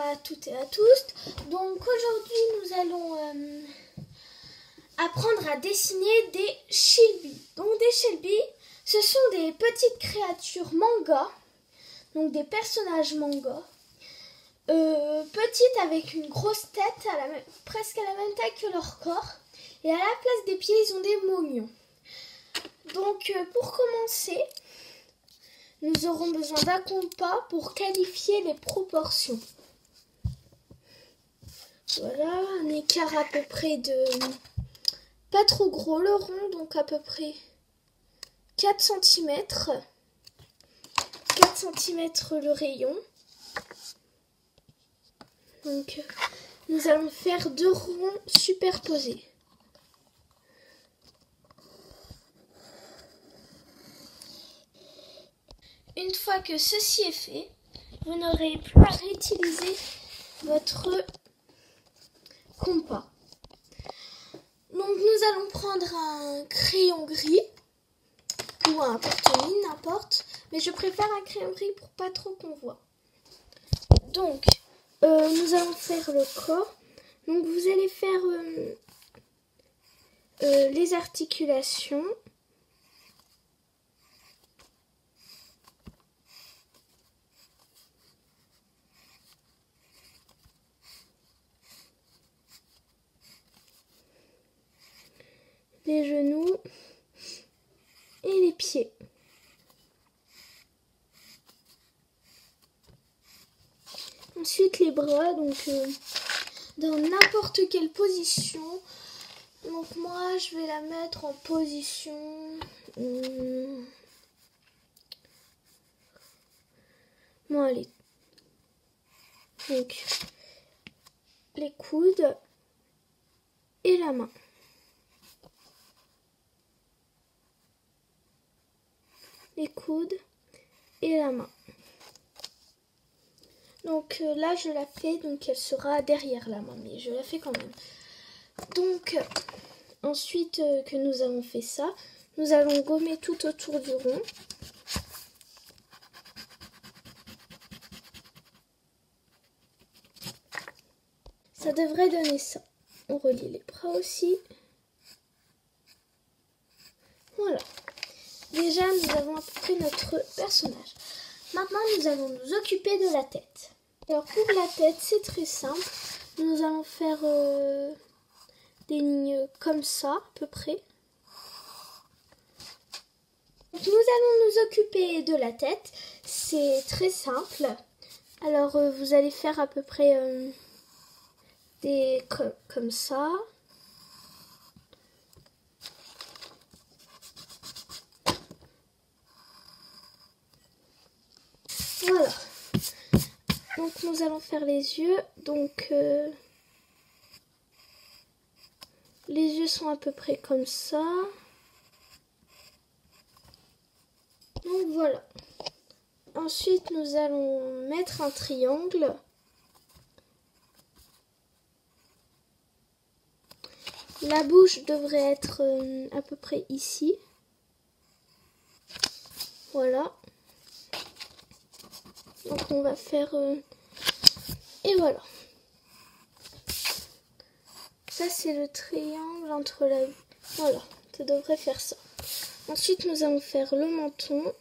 à toutes et à tous. Donc aujourd'hui nous allons apprendre à dessiner des Shilby. Donc des Shilby, ce sont des petites créatures manga, donc des personnages manga, petites avec une grosse tête presque à la même taille que leur corps, et à la place des pieds ils ont des mognons. Donc pour commencer, nous aurons besoin d'un compas pour qualifier les proportions. Voilà, un écart à peu près de... pas trop gros le rond, donc à peu près 4 cm. 4 cm le rayon. Donc nous allons faire 2 ronds superposés. Une fois que ceci est fait, vous n'aurez plus à réutiliser votre compas. Donc nous allons prendre un crayon gris ou un porte-mine, n'importe, mais je préfère un crayon gris pour pas trop qu'on voit. Donc nous allons faire le corps. Donc vous allez faire les articulations. Les genoux et les pieds. Ensuite les bras, donc dans n'importe quelle position. Donc moi je vais la mettre en position... Bon allez. Donc les coudes et la main. Les coudes et la main. Donc là je la fais, donc elle sera derrière la main, mais je la fais quand même. Donc ensuite que nous avons fait ça, nous allons gommer tout autour du rond. Ça devrait donner ça. On relie les bras aussi. Voilà. Déjà, nous avons à peu près notre personnage. Maintenant, nous allons nous occuper de la tête. Alors, pour la tête, c'est très simple. Nous allons faire des lignes comme ça, à peu près. Donc, nous allons nous occuper de la tête. C'est très simple. Alors, vous allez faire à peu près des comme ça. Voilà. Donc nous allons faire les yeux. Donc les yeux sont à peu près comme ça. Donc voilà. Ensuite nous allons mettre un triangle. La bouche devrait être à peu près ici. Voilà. Donc on va faire... et voilà. Ça c'est le triangle entre la... Voilà, ça devrait faire ça. Ensuite nous allons faire le menton.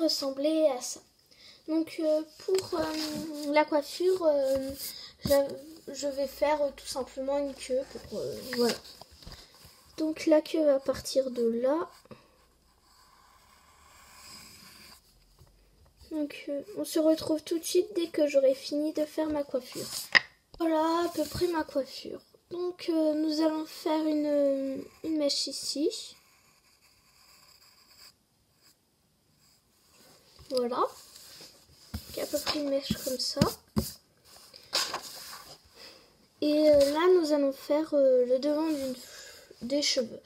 Ressembler à ça. Donc pour la coiffure, je vais faire tout simplement une queue pour voilà. Donc la queue va partir de là. Donc on se retrouve tout de suite dès que j'aurai fini de faire ma coiffure. Voilà à peu près ma coiffure. Donc nous allons faire une mèche ici. Voilà, qui est à peu près une mèche comme ça. Et là, nous allons faire le devant des cheveux.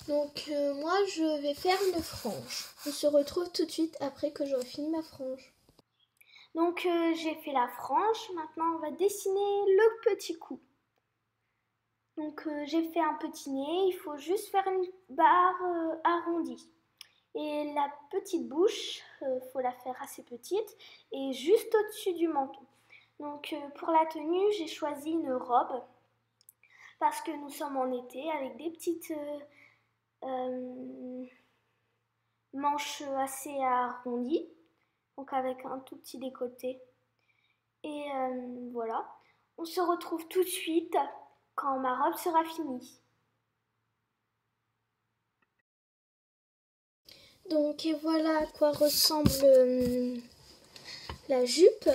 Donc moi je vais faire une frange. On se retrouve tout de suite après que j'aurai fini ma frange. Donc j'ai fait la frange, maintenant on va dessiner le petit cou. Donc j'ai fait un petit nez, il faut juste faire une barre arrondie. Et la petite bouche, faut la faire assez petite et juste au-dessus du menton. Donc pour la tenue, j'ai choisi une robe parce que nous sommes en été avec des petites manches assez arrondies, donc avec un tout petit décolleté. Et voilà, on se retrouve tout de suite quand ma robe sera finie. Donc voilà à quoi ressemble la jupe,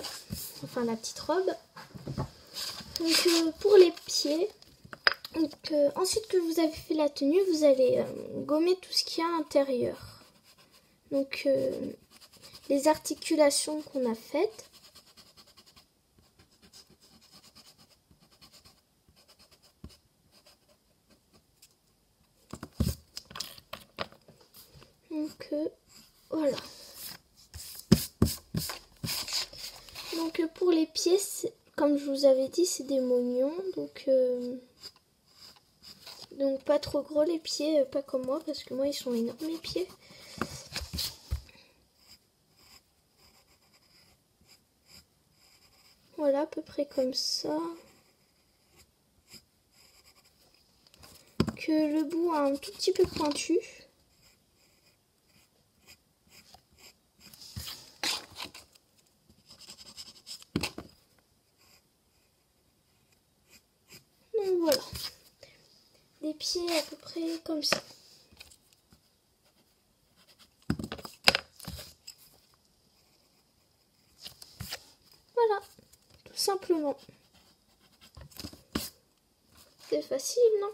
enfin la petite robe. Donc pour les pieds, donc, ensuite que vous avez fait la tenue, vous allez gommer tout ce qu'il y a à l'intérieur. Donc les articulations qu'on a faites. Donc voilà. Donc pour les pieds, comme je vous avais dit, c'est des mognons. Donc pas trop gros les pieds, pas comme moi, parce que moi ils sont énormes mes pieds. Voilà, à peu près comme ça. Que le bout a un tout petit peu pointu. Donc voilà. Des pieds à peu près comme ça. Voilà, tout simplement. C'est facile, non?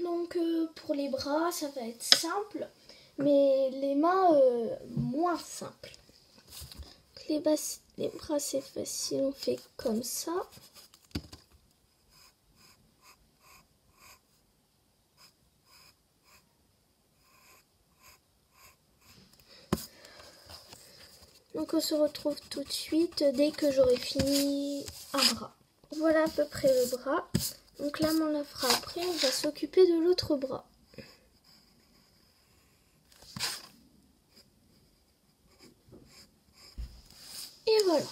Donc pour les bras, ça va être simple, mais les mains, moins simple. Les bras, c'est facile, on fait comme ça. Donc on se retrouve tout de suite dès que j'aurai fini un bras. Voilà à peu près le bras. Donc là, on la fera après, on va s'occuper de l'autre bras. Et voilà.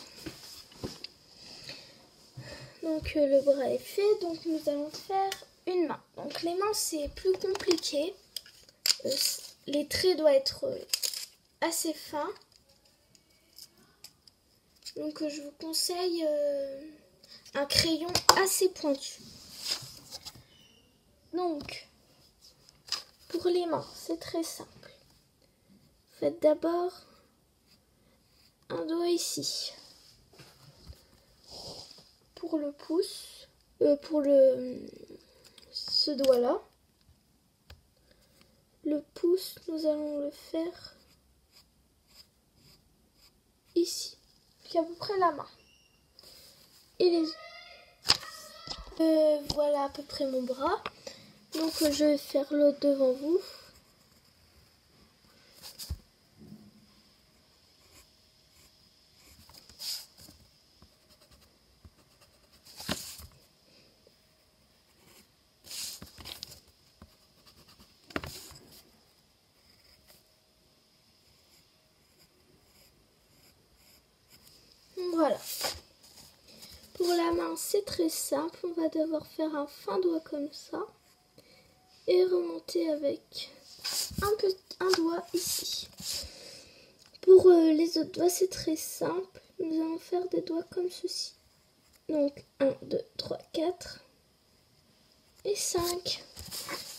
Donc le bras est fait, donc nous allons faire une main. Donc les mains, c'est plus compliqué. Les traits doivent être assez fins. Donc je vous conseille un crayon assez pointu. Donc pour les mains, c'est très simple. Faites d'abord un doigt ici. Pour le pouce, ce doigt-là. Le pouce, nous allons le faire ici, qui est à peu près la main. Et les voilà à peu près mon bras. Donc je vais faire l'autre devant vous. Voilà. Pour la main, c'est très simple. On va devoir faire un fin doigt comme ça. Et remonter avec un doigt ici. Pour les autres doigts, c'est très simple. Nous allons faire des doigts comme ceci. Donc 1, 2, 3, 4 et 5.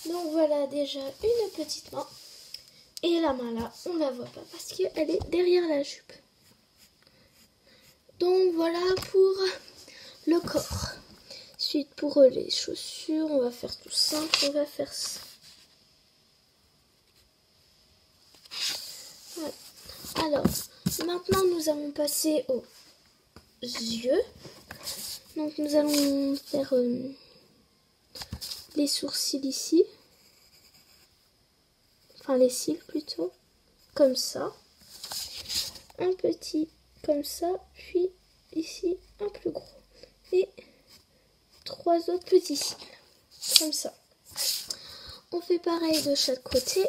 Donc voilà déjà une petite main. Et la main là, on la voit pas parce qu'elle est derrière la jupe. Donc voilà pour le corps. Ensuite pour les chaussures, on va faire tout simple. On va faire ça. Voilà. Alors, maintenant nous allons passer aux yeux. Donc nous allons faire les sourcils ici. Enfin les cils plutôt. Comme ça. Un petit comme ça. Puis ici un plus gros. Et 3 autres petits cils. Comme ça. On fait pareil de chaque côté.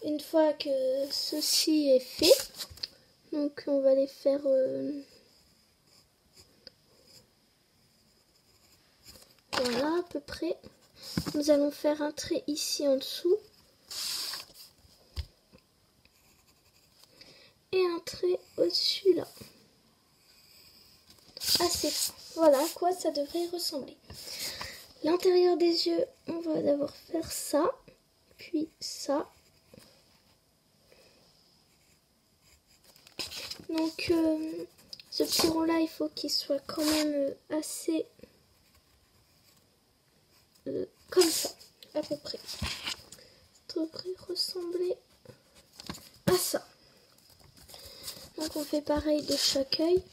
Une fois que ceci est fait, donc on va les faire voilà à peu près. Nous allons faire un trait ici en dessous et un trait au-dessus là. Assez fin. Voilà à quoi ça devrait ressembler. L'intérieur des yeux, on va d'abord faire ça, puis ça. Donc ce petit rond là, il faut qu'il soit quand même assez comme ça, à peu près. Ça devrait ressembler à ça. Donc on fait pareil de chaque œil.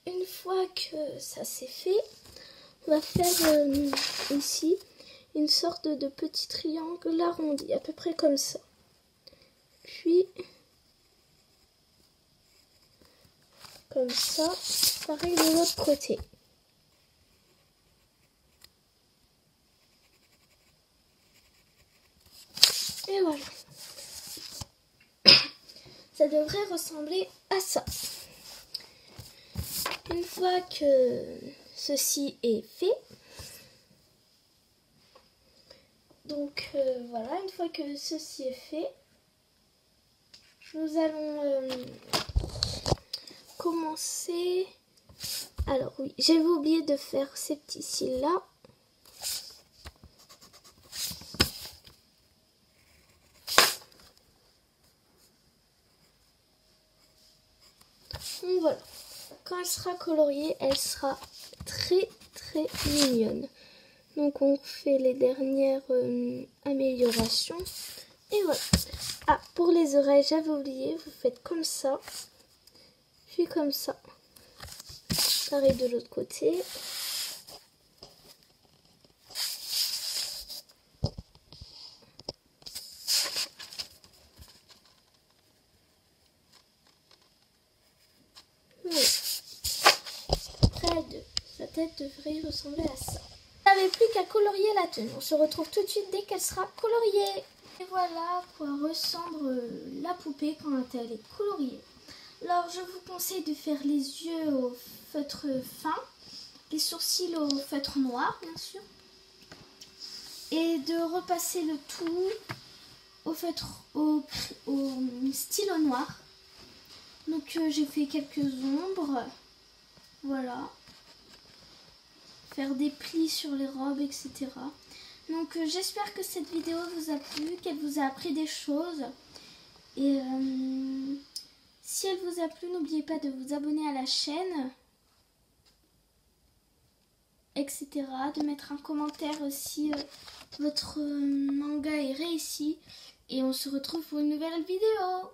Une fois que ça c'est fait, on va faire ici une sorte de petit triangle arrondi, à peu près comme ça. Puis, comme ça, pareil de l'autre côté. Et voilà. Ça devrait ressembler à ça. Une fois que ceci est fait, donc voilà, une fois que ceci est fait, nous allons commencer. Alors oui, j'avais oublié de faire ces petits cils là. Donc voilà. Quand elle sera coloriée, elle sera très mignonne. Donc on fait les dernières améliorations. Et voilà. Ah, pour les oreilles, j'avais oublié, vous faites comme ça. Puis comme ça. Pareil de l'autre côté. Voilà. Près de sa tête devrait ressembler à ça. Vous n'avez plus qu'à colorier la tenue. On se retrouve tout de suite dès qu'elle sera coloriée. Et voilà à quoi ressemble la poupée quand elle est coloriée. Alors je vous conseille de faire les yeux au feutre fin, les sourcils au feutre noir bien sûr, et de repasser le tout au feutre au stylo noir. Donc j'ai fait quelques ombres, voilà, faire des plis sur les robes, etc. Donc j'espère que cette vidéo vous a plu, qu'elle vous a appris des choses. Et si elle vous a plu, n'oubliez pas de vous abonner à la chaîne, etc. De mettre un commentaire si votre manga est réussi. Et on se retrouve pour une nouvelle vidéo.